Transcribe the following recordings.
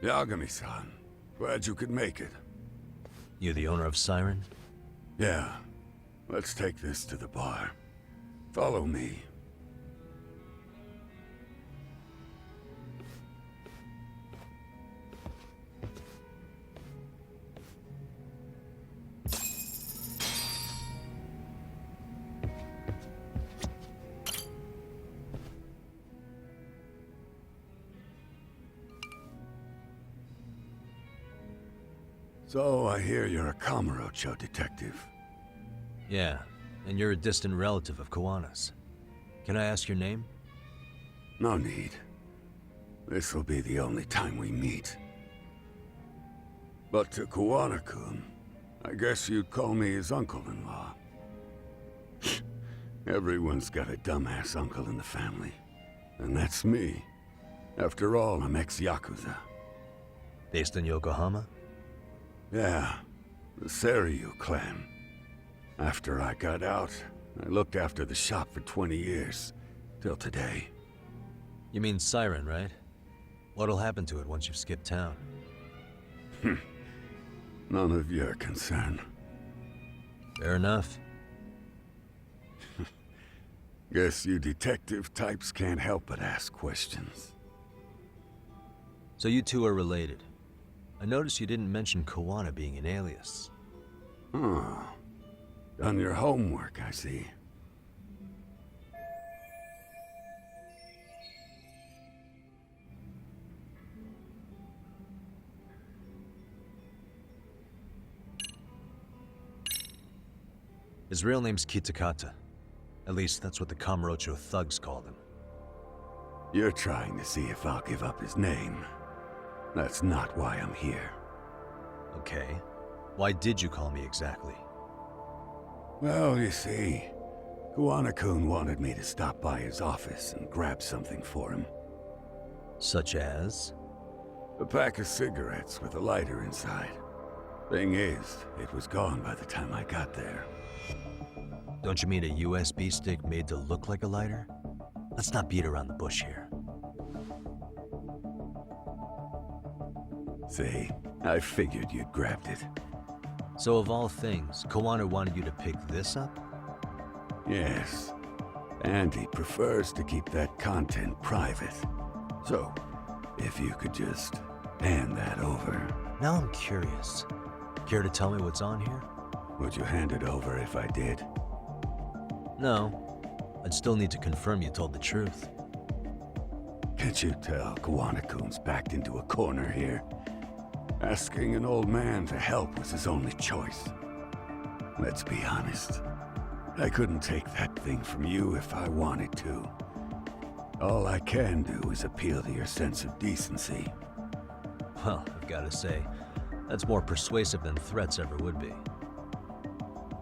Yagami-san, glad you could make it. You the owner of Siren? Yeah. Let's take this to the bar. Follow me. So, I hear you're a Kamurocho detective. Yeah, and you're a distant relative of Kuwana's. Can I ask your name? No need. This'll be the only time we meet. But to Kuwana-kun, I guess you'd call me his uncle-in-law. Everyone's got a dumbass uncle in the family. And that's me. After all, I'm ex-Yakuza. Based in Yokohama? Yeah, the Seiryu clan. After I got out, I looked after the shop for 20 years. Till today. You mean Siren, right? What'll happen to it once you've skipped town? None of your concern. Fair enough. Guess you detective types can't help but ask questions. So you two are related. I noticed you didn't mention Kuwana being an alias. Oh. Done your homework, I see. His real name's Kitakata. At least that's what the Kamurocho thugs called him. You're trying to see if I'll give up his name. That's not why I'm here. Okay. Why did you call me exactly? Well, you see, Kuwana-kun wanted me to stop by his office and grab something for him. Such as? A pack of cigarettes with a lighter inside. Thing is, it was gone by the time I got there. Don't you mean a USB stick made to look like a lighter? Let's not beat around the bush here. See, I figured you'd grabbed it. So of all things, Kuwana wanted you to pick this up? Yes. And he prefers to keep that content private. So, if you could just hand that over. Now I'm curious. Care to tell me what's on here? Would you hand it over if I did? No. I'd still need to confirm you told the truth. Can't you tell Kuwana-kun's backed into a corner here? Asking an old man to help was his only choice. Let's be honest. I couldn't take that thing from you if I wanted to. All I can do is appeal to your sense of decency. Well, I've got to say, that's more persuasive than threats ever would be.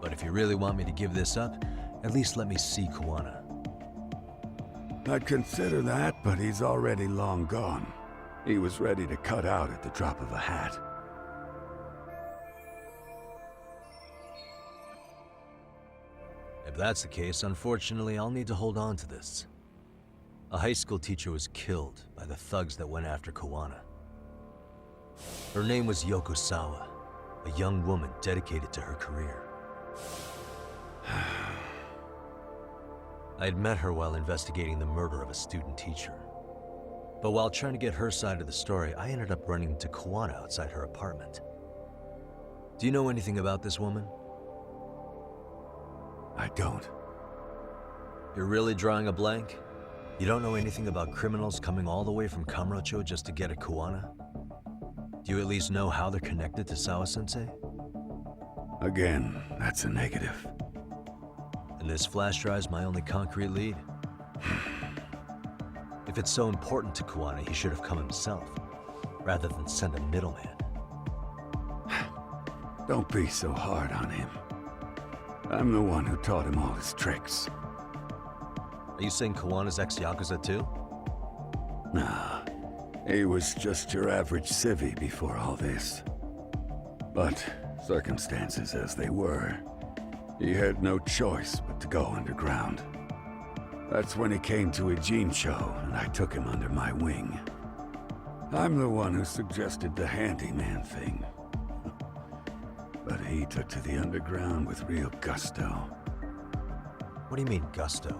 But if you really want me to give this up, at least let me see Kuwana. I'd consider that, but he's already long gone. He was ready to cut out at the drop of a hat. If that's the case, unfortunately, I'll need to hold on to this. A high school teacher was killed by the thugs that went after Kuwana. Her name was Yoko Sawa, a young woman dedicated to her career. I had met her while investigating the murder of a student teacher. But while trying to get her side of the story, I ended up running into Kuwana outside her apartment. Do you know anything about this woman? I don't. You're really drawing a blank? You don't know anything about criminals coming all the way from Kamurocho just to get at Kuwana? Do you at least know how they're connected to Sawa-sensei? Again, that's a negative. And this flash drive's my only concrete lead. If it's so important to Kuwana, he should have come himself, rather than send a middleman. Don't be so hard on him. I'm the one who taught him all his tricks. Are you saying Kuwana's ex-Yakuza too? Nah, he was just your average civvy before all this. But, circumstances as they were, he had no choice but to go underground. That's when he came to Ijincho, and I took him under my wing. I'm the one who suggested the handyman thing. But he took to the underground with real gusto. What do you mean, gusto?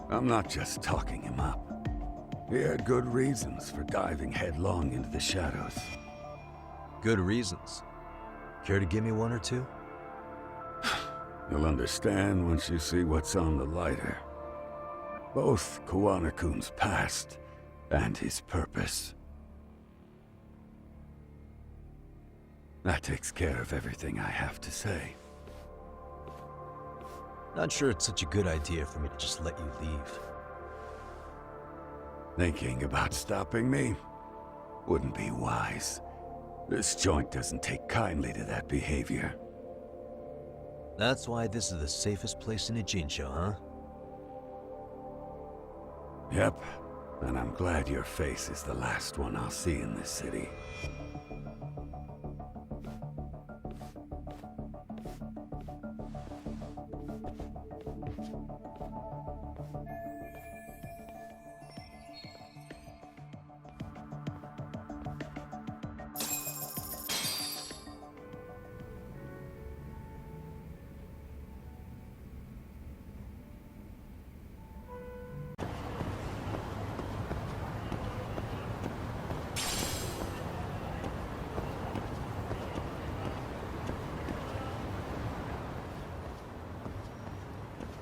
I'm not just talking him up. He had good reasons for diving headlong into the shadows. Good reasons. Care to give me one or two? You'll understand once you see what's on the lighter. Both Kuwana-kun's past and his purpose. That takes care of everything I have to say. Not sure it's such a good idea for me to just let you leave. Thinking about stopping me wouldn't be wise. This joint doesn't take kindly to that behavior. That's why this is the safest place in Ijincho, huh? Yep, and I'm glad your face is the last one I'll see in this city.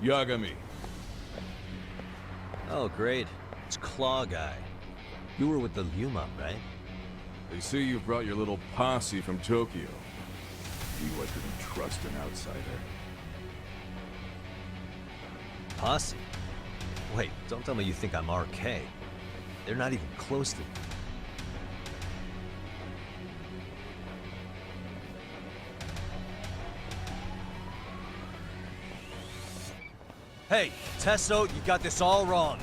Yagami. Oh, great. It's Claw Guy. You were with the Yuma, right? They say you brought your little posse from Tokyo. You I couldn't trust an outsider. Posse? Wait, don't tell me you think I'm RK. They're not even close to me. Hey, Tesso, you got this all wrong.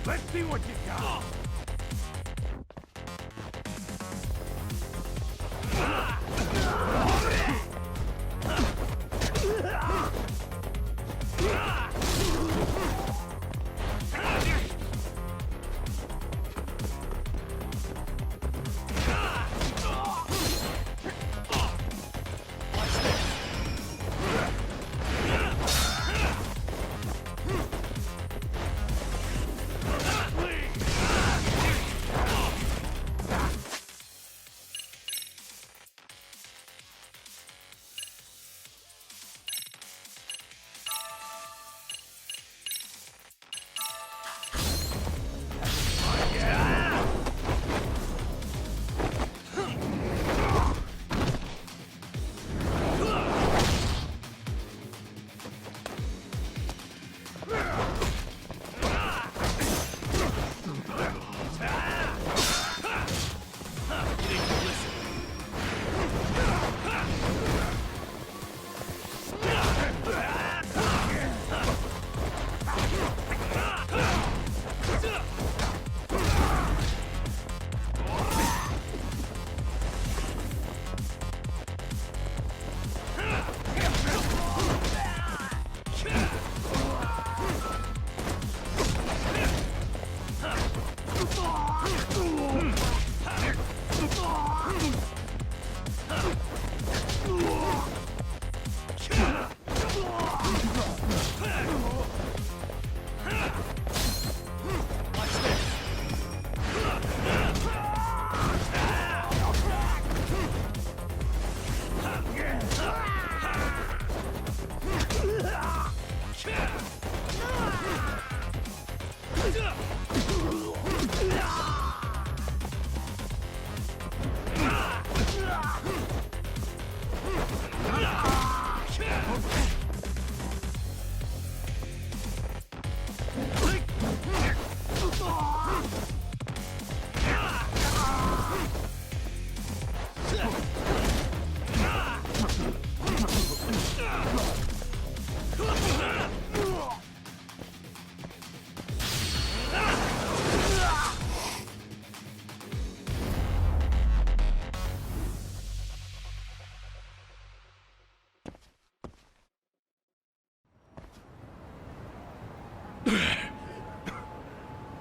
Let's see what you got.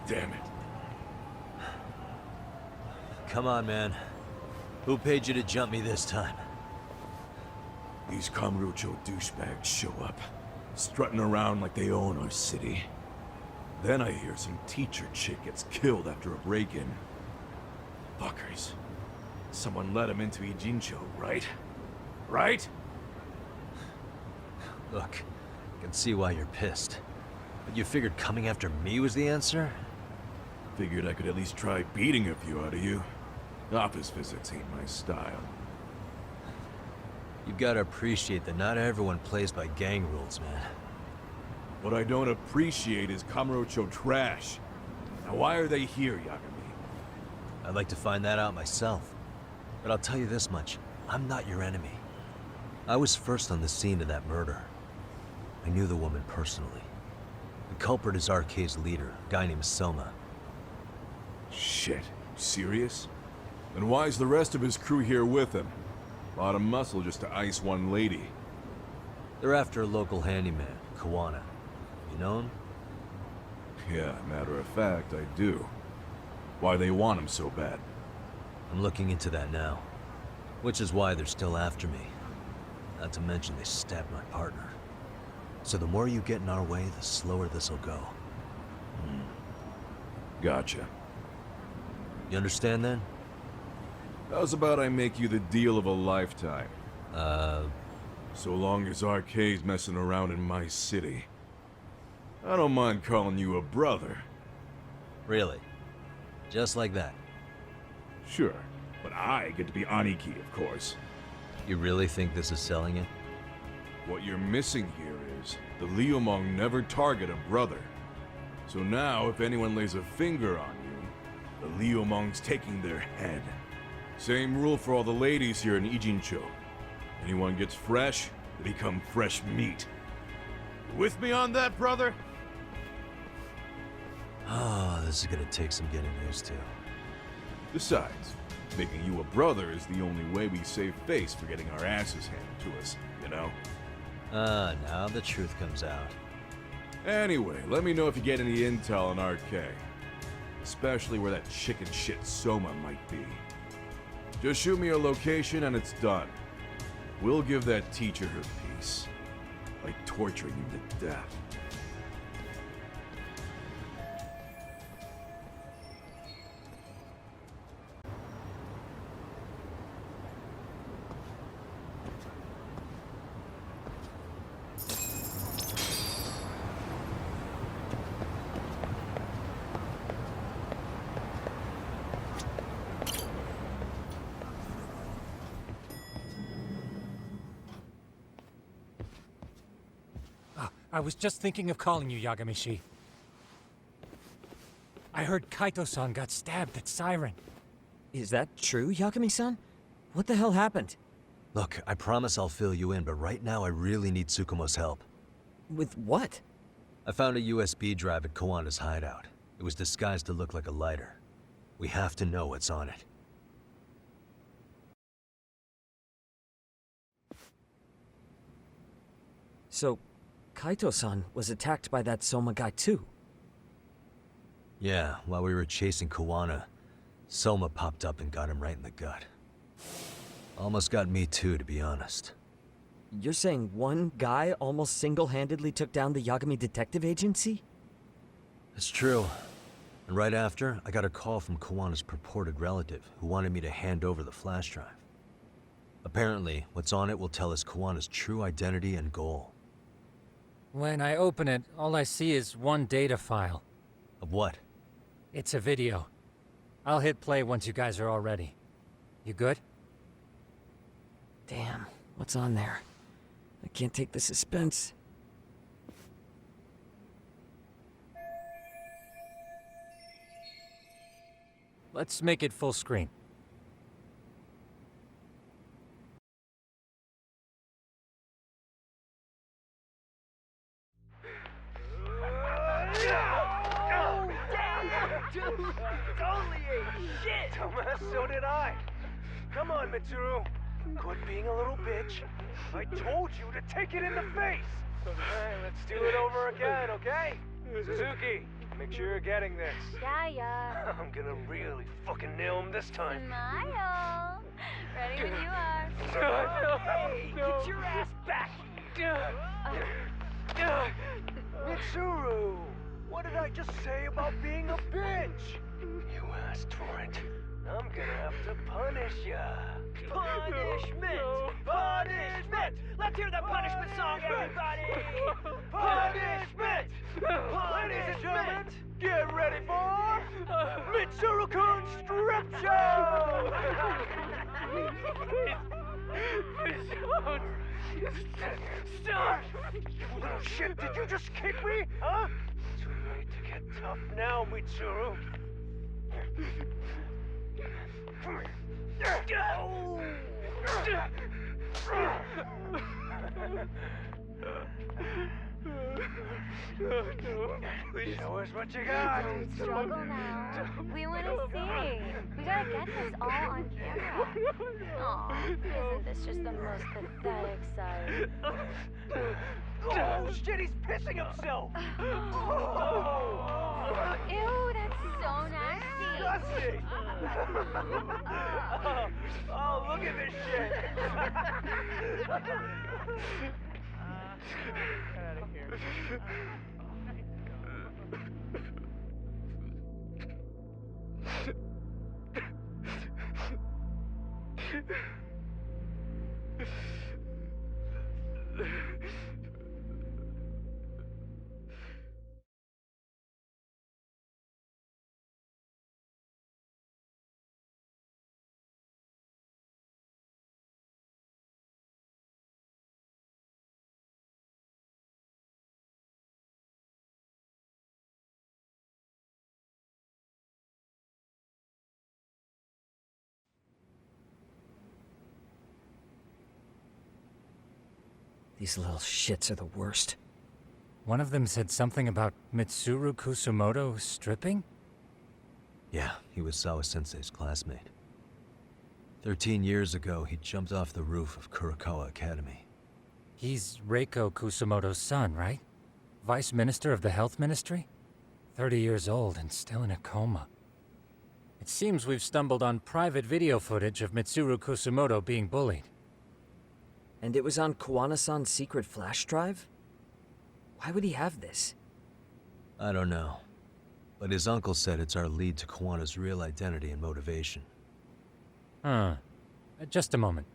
Damn it. Come on, man. Who paid you to jump me this time? These Kamurocho douchebags show up, strutting around like they own our city. Then I hear some teacher chick gets killed after a break-in. Fuckers. Someone let him into Ijincho, right? Right? Look, I can see why you're pissed. But you figured coming after me was the answer? Figured I could at least try beating a few out of you. Office visits ain't my style. You've got to appreciate that not everyone plays by gang rules, man. What I don't appreciate is Kamurocho trash. Now why are they here, Yagami? I'd like to find that out myself. But I'll tell you this much, I'm not your enemy. I was first on the scene of that murder. I knew the woman personally. The culprit is RK's leader, a guy named Soma. Shit. Serious? Then why's the rest of his crew here with him? A lot of muscle just to ice one lady. They're after a local handyman, Kuwana. You know him? Yeah, matter of fact, I do. Why they want him so bad? I'm looking into that now. Which is why they're still after me. Not to mention they stabbed my partner. So the more you get in our way, the slower this'll go. Gotcha. You understand then? How's about I make you the deal of a lifetime? So long as RK's messing around in my city. I don't mind calling you a brother. Really? Just like that? Sure, but I get to be Aniki, of course. You really think this is selling it? What you're missing here is the Liumong never target a brother. So now, if anyone lays a finger on you, the Liumong's taking their head. Same rule for all the ladies here in Ijincho. Anyone gets fresh, they become fresh meat. You with me on that, brother? Oh, this is gonna take some getting used to. Besides, making you a brother is the only way we save face for getting our asses handed to us, you know? Now the truth comes out. Anyway, let me know if you get any intel on RK. Especially where that chicken shit Soma might be. Just shoot me a location and it's done. We'll give that teacher her piece. By torturing him to death. I was just thinking of calling you, Yagami-shi. I heard Kaito-san got stabbed at Siren. Is that true, Yagami-san? What the hell happened? Look, I promise I'll fill you in, but right now I really need Tsukumo's help. With what? I found a USB drive at Kawana's hideout. It was disguised to look like a lighter. We have to know what's on it. So, Kaito-san was attacked by that Soma guy too? Yeah, while we were chasing Kuwana, Soma popped up and got him right in the gut. Almost got me too, to be honest. You're saying one guy almost single-handedly took down the Yagami Detective Agency? It's true. And right after, I got a call from Kawana's purported relative, who wanted me to hand over the flash drive. Apparently, what's on it will tell us Kawana's true identity and goal. When I open it, all I see is one data file. Of what? It's a video. I'll hit play once you guys are all ready. You good? Damn. What's on there? I can't take the suspense. Let's make it full screen. Dude, totally ate shit! Dumbass, so did I. Come on, Mitsuru. Quit being a little bitch. I told you to take it in the face. Alright, let's do it over again, okay? Suzuki, make sure you're getting this. Yeah. I'm gonna really fucking nail him this time. Smile. Ready when you are. Hey, get your ass back! Mitsuru! What did I just say about being a bitch? You asked for it. I'm gonna have to punish ya. Punishment! Punishment! Let's hear the punishment song, everybody! Punishment! Ladies and gentlemen, get ready for Mitsuru-kun's Strip Show! Stop! You little shit, did you just kick me? Huh? Too late to get tough now, Mitsuru. Come Show us what you got. Don't struggle now. We want to see. We gotta get this all on camera. Aw, isn't this just the most pathetic sight? Oh shit, he's pissing himself. Ew, that's so nasty. Disgusting. Oh, look at this shit. Get out of here. These little shits are the worst. One of them said something about Mitsuru Kusumoto stripping? Yeah, he was Sawa-sensei's classmate. 13 years ago, he jumped off the roof of Kurokawa Academy. He's Reiko Kusumoto's son, right? Vice Minister of the Health Ministry? 30 years old and still in a coma. It seems we've stumbled on private video footage of Mitsuru Kusumoto being bullied. And it was on Kuwana-san's secret flash drive? Why would he have this? I don't know. But his uncle said it's our lead to Kuwana's real identity and motivation. Huh. Just a moment.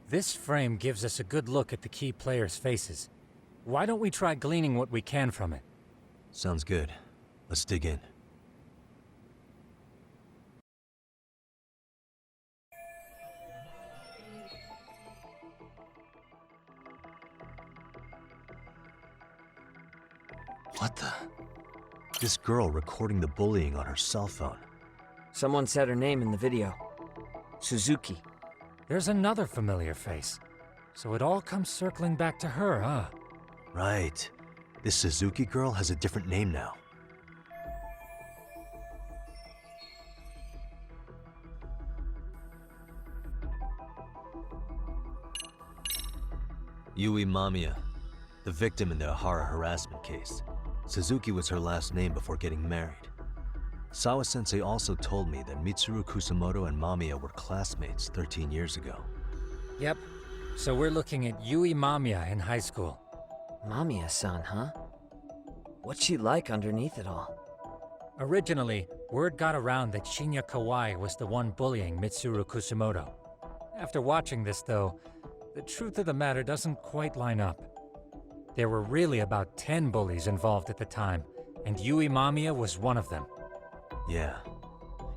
This frame gives us a good look at the key players' faces. Why don't we try gleaning what we can from it? Sounds good. Let's dig in. What the? This girl recording the bullying on her cell phone. Someone said her name in the video. Suzuki. There's another familiar face. So it all comes circling back to her, huh? Right. This Suzuki girl has a different name now. Yui Mamiya, the victim in the Ahara harassment case. Suzuki was her last name before getting married. Sawa-sensei also told me that Mitsuru Kusumoto and Mamiya were classmates 13 years ago. Yep. So we're looking at Yui Mamiya in high school. Mamiya-san, huh? What's she like underneath it all? Originally, word got around that Shinya Kawai was the one bullying Mitsuru Kusumoto. After watching this, though, the truth of the matter doesn't quite line up. There were really about 10 bullies involved at the time, and Yui Mamiya was one of them. Yeah.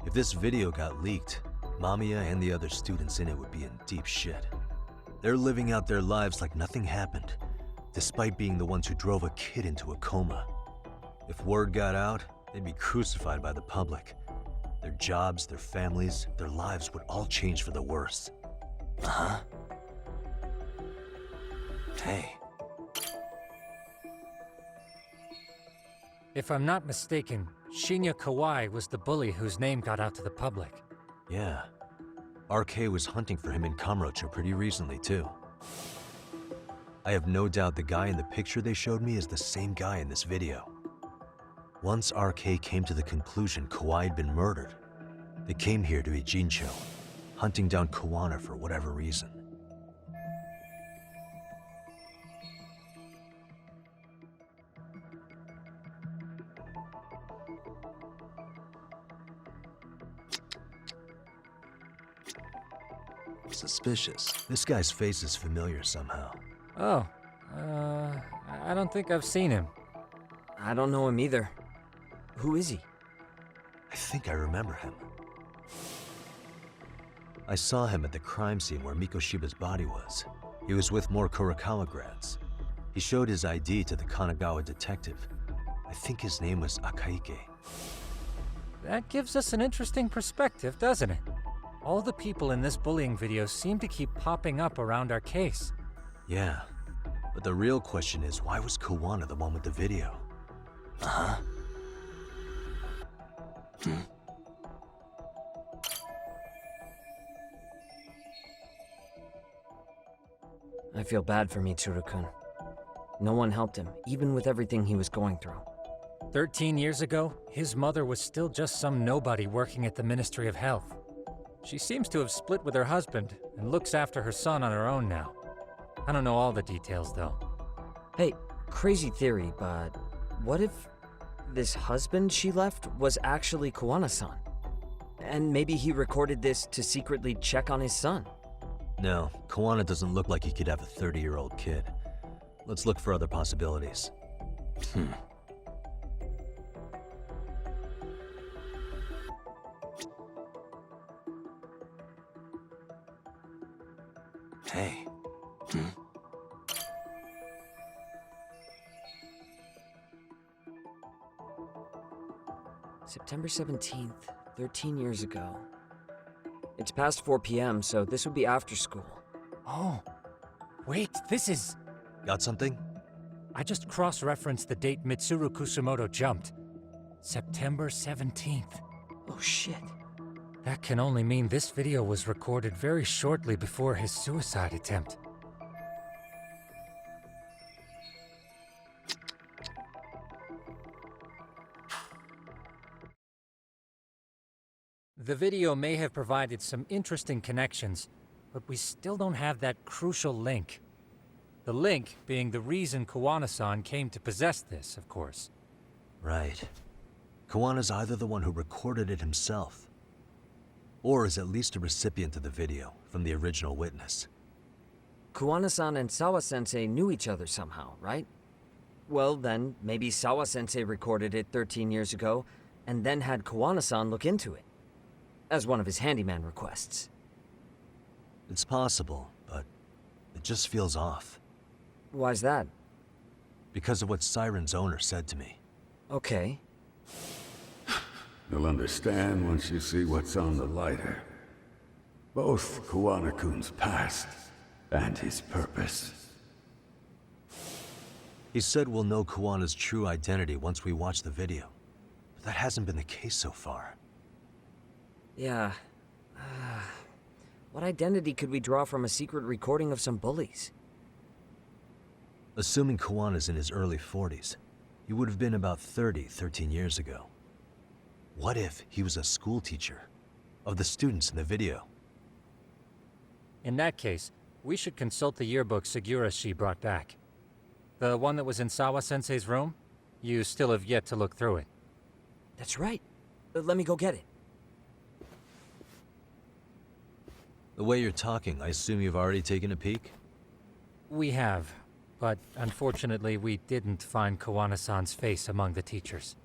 If this video got leaked, Mamiya and the other students in it would be in deep shit. They're living out their lives like nothing happened, despite being the ones who drove a kid into a coma. If word got out, they'd be crucified by the public. Their jobs, their families, their lives would all change for the worse. Uh-huh. Hey. If I'm not mistaken, Shinya Kawai was the bully whose name got out to the public. Yeah. RK was hunting for him in Kamurocho pretty recently, too. I have no doubt the guy in the picture they showed me is the same guy in this video. Once RK came to the conclusion Kawai had been murdered, they came here to Ijincho, hunting down Kuwana for whatever reason. Suspicious. This guy's face is familiar somehow. Oh, I don't think I've seen him. I don't know him either. Who is he? I think I remember him. I saw him at the crime scene where Mikoshiba's body was. He was with more Kurokawa grads. He showed his ID to the Kanagawa detective. I think his name was Akaike. That gives us an interesting perspective, doesn't it? All the people in this bullying video seem to keep popping up around our case. Yeah, but the real question is, why was Kuwana the one with the video? Uh-huh. I feel bad for Mitsuru-kun. No one helped him, even with everything he was going through. 13 years ago, his mother was still just some nobody working at the Ministry of Health. She seems to have split with her husband and looks after her son on her own now. I don't know all the details, though. Hey, crazy theory, but what if this husband she left was actually Kuwana-san? And maybe he recorded this to secretly check on his son? No, Kuwana doesn't look like he could have a 30-year-old kid. Let's look for other possibilities. Hey. September 17th, 13 years ago. It's past 4 p.m., so this would be after school. Oh, wait, this is... Got something? I just cross-referenced the date Mitsuru Kusumoto jumped. September 17th. Oh shit. That can only mean this video was recorded very shortly before his suicide attempt. The video may have provided some interesting connections, but we still don't have that crucial link. The link being the reason Kuwana-san came to possess this, of course. Right. Kawana's either the one who recorded it himself, or is at least a recipient of the video from the original witness. Kuwana-san and Sawa-sensei knew each other somehow, right? Well then, maybe Sawa-sensei recorded it 13 years ago, and then had Kuwana-san look into it, as one of his handyman requests. It's possible, but it just feels off. Why's that? Because of what Siren's owner said to me. Okay. You'll understand once you see what's on the lighter. Both Kuwana-kun's past and his purpose. He said we'll know Kuwana's true identity once we watch the video. But that hasn't been the case so far. Yeah. What identity could we draw from a secret recording of some bullies? Assuming Kuwana's in his early 40s, he would have been about 13 years ago. What if he was a school teacher of the students in the video? In that case, we should consult the yearbook Segura-shi brought back. The one that was in Sawa-sensei's room? You still have yet to look through it. That's right. Let me go get it. The way you're talking, I assume you've already taken a peek? We have, but unfortunately we didn't find Kuwana-san's face among the teachers.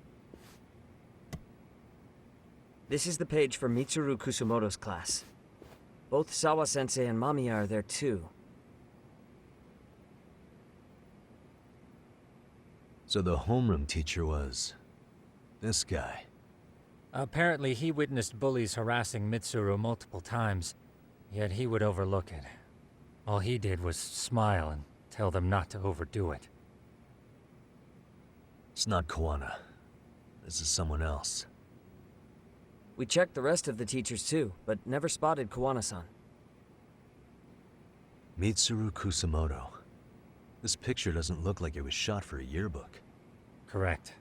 This is the page for Mitsuru Kusumoto's class. Both Sawa-sensei and Mamiya are there too. So the homeroom teacher was... this guy. Apparently, he witnessed bullies harassing Mitsuru multiple times, yet he would overlook it. All he did was smile and tell them not to overdo it. It's not Kuwana. This is someone else. We checked the rest of the teachers too, but never spotted Kuwana-san. Mitsuru Kusumoto. This picture doesn't look like it was shot for a yearbook. Correct.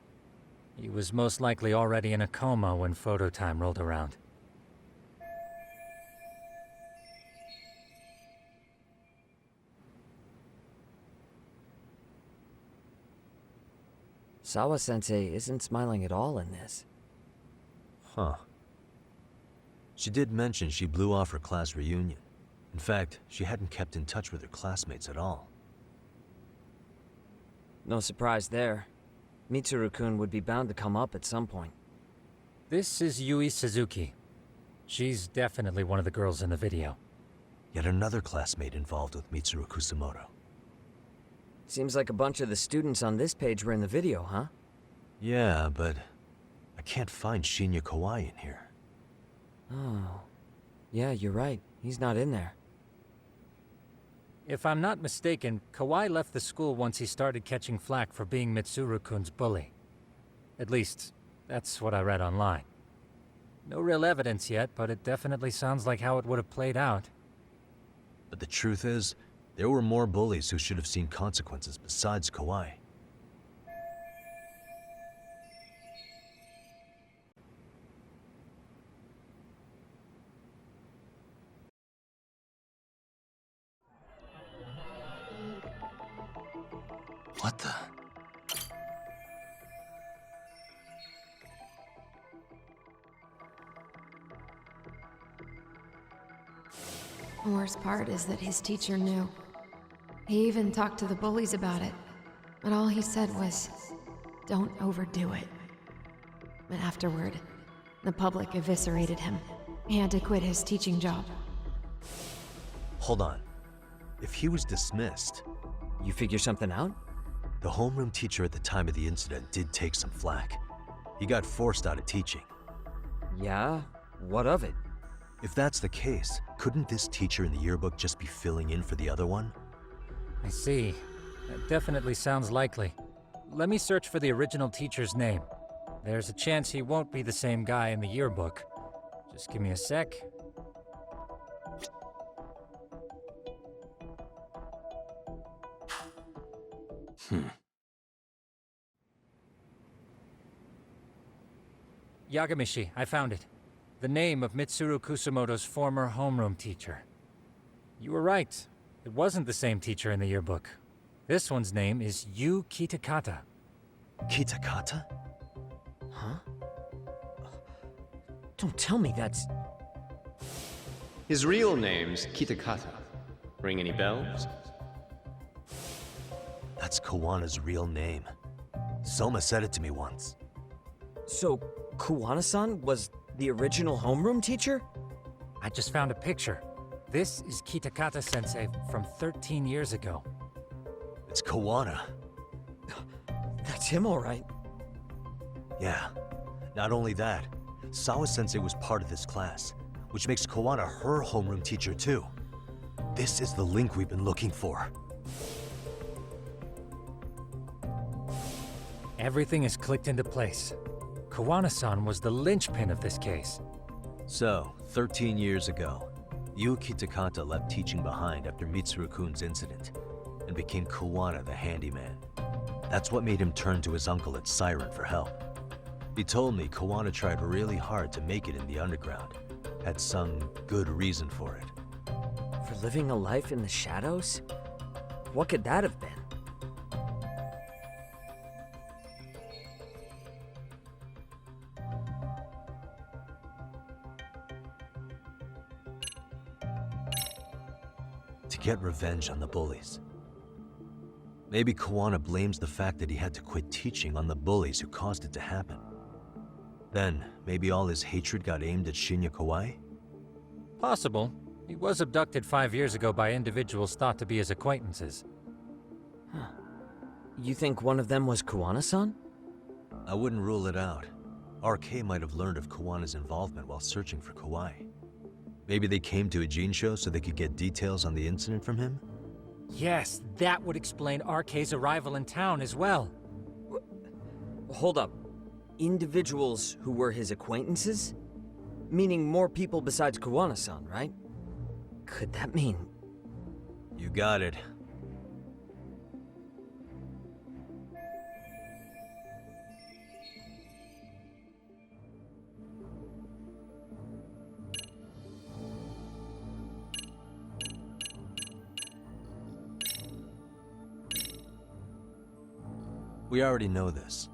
He was most likely already in a coma when photo time rolled around. Sawa-sensei isn't smiling at all in this. Huh. She did mention she blew off her class reunion. In fact, she hadn't kept in touch with her classmates at all. No surprise there. Mitsuru-kun would be bound to come up at some point. This is Yui Suzuki. She's definitely one of the girls in the video. Yet another classmate involved with Mitsuru Kusumoto. Seems like a bunch of the students on this page were in the video, huh? Yeah, but I can't find Shinya Kawai in here. Oh. Yeah, you're right. He's not in there. If I'm not mistaken, Kawai left the school once he started catching flack for being Mitsuru-kun's bully. At least, that's what I read online. No real evidence yet, but it definitely sounds like how it would have played out. But the truth is, there were more bullies who should have seen consequences besides Kawai. What the? The worst part is that his teacher knew. He even talked to the bullies about it, but all he said was, "Don't overdo it." But afterward, the public eviscerated him. He had to quit his teaching job. Hold on. If he was dismissed, You figure something out? the homeroom teacher at the time of the incident did take some flack. He got forced out of teaching. Yeah? What of it? If that's the case, couldn't this teacher in the yearbook just be filling in for the other one? I see. That definitely sounds likely. Let me search for the original teacher's name. There's a chance he won't be the same guy in the yearbook. Just give me a sec. Yagamishi, I found it. The name of Mitsuru Kusumoto's former homeroom teacher. You were right. It wasn't the same teacher in the yearbook. This one's name is Yu Kitakata. Kitakata? Huh? Don't tell me that's... His real name's Kitakata. Ring any bells? That's Kawana's real name. Soma said it to me once. So, Kuwana-san was the original homeroom teacher? I just found a picture. This is Kitakata-sensei from 13 years ago. It's Kuwana. That's him, all right. Yeah. Not only that, Sawa-sensei was part of this class, which makes Kuwana her homeroom teacher too. This is the link we've been looking for. Everything is clicked into place. Kuwana-san was the linchpin of this case. So, 13 years ago, Yu Kitakata left teaching behind after Mitsuru-kun's incident, and became Kuwana the handyman. That's what made him turn to his uncle at Siren for help. He told me Kuwana tried really hard to make it in the underground. Had some good reason for it. For living a life in the shadows? What could that have been? To get revenge on the bullies. Maybe Kuwana blames the fact that he had to quit teaching on the bullies who caused it to happen. Then, maybe all his hatred got aimed at Shinya Kawai? Possible. He was abducted 5 years ago by individuals thought to be his acquaintances. You think one of them was Kuwana-san? I wouldn't rule it out. RK might have learned of Kawana's involvement while searching for Kawai. Maybe they came to Ijincho so they could get details on the incident from him? Yes, that would explain RK's arrival in town as well. Hold up. Individuals who were his acquaintances? Meaning more people besides Kuwana-san, right? Could that mean... You got it. We already know this.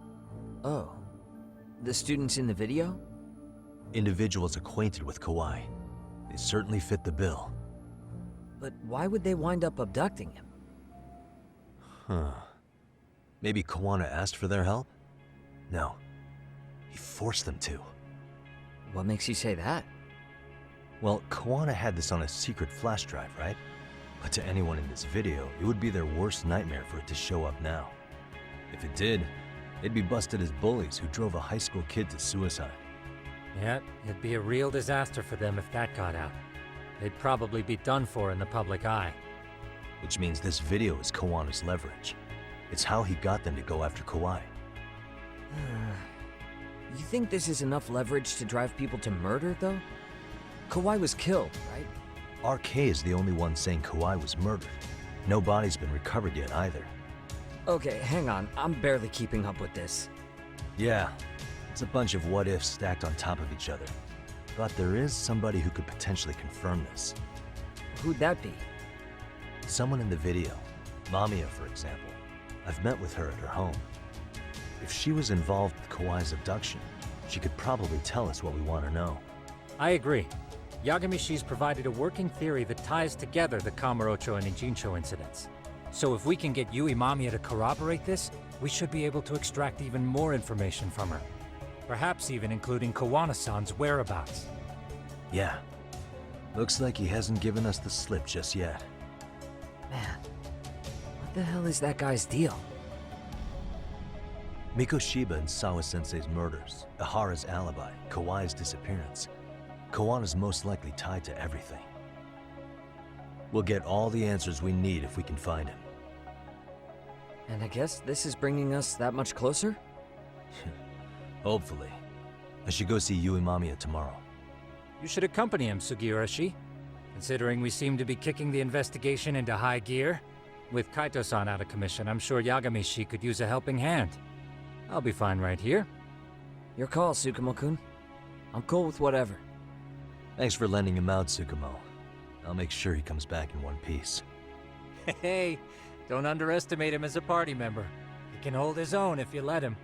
Oh. The students in the video? Individuals acquainted with Kawai. They certainly fit the bill. But why would they wind up abducting him? Huh. Maybe Kuwana asked for their help? No. He forced them to. What makes you say that? Well, Kuwana had this on a secret flash drive, right? But to anyone in this video, it would be their worst nightmare for it to show up now. If it did, they'd be busted as bullies who drove a high school kid to suicide. Yeah, it'd be a real disaster for them if that got out. They'd probably be done for in the public eye. Which means this video is Kawana's leverage. It's how he got them to go after Kawai. You think this is enough leverage to drive people to murder, though? Kawai was killed, right? RK is the only one saying Kawai was murdered. No body's been recovered yet either. Okay, hang on. I'm barely keeping up with this. Yeah, it's a bunch of what-ifs stacked on top of each other. But there is somebody who could potentially confirm this. Who'd that be? Someone in the video. Mamiya, for example. I've met with her at her home. If she was involved with Kawai's abduction, she could probably tell us what we want to know. I agree. Yagamishi's provided a working theory that ties together the Kamurocho and Ijincho incidents. So if we can get Yui Mamiya to corroborate this, we should be able to extract even more information from her. Perhaps even including Kuwana-san's whereabouts. Yeah. Looks like he hasn't given us the slip just yet. Man, what the hell is that guy's deal? Mikoshiba and Sawa-sensei's murders, Ihara's alibi, Kawai's disappearance. Kawana's most likely tied to everything. We'll get all the answers we need if we can find him. And I guess this is bringing us that much closer? Hopefully. I should go see Yui Mamiya tomorrow. You should accompany him, Sugiurashi. Considering we seem to be kicking the investigation into high gear, with Kaito-san out of commission, I'm sure Yagamishi could use a helping hand. I'll be fine right here. Your call, Tsukumo-kun. I'm cool with whatever. Thanks for lending him out, Tsukumo. I'll make sure he comes back in one piece. Hey, don't underestimate him as a party member. He can hold his own if you let him.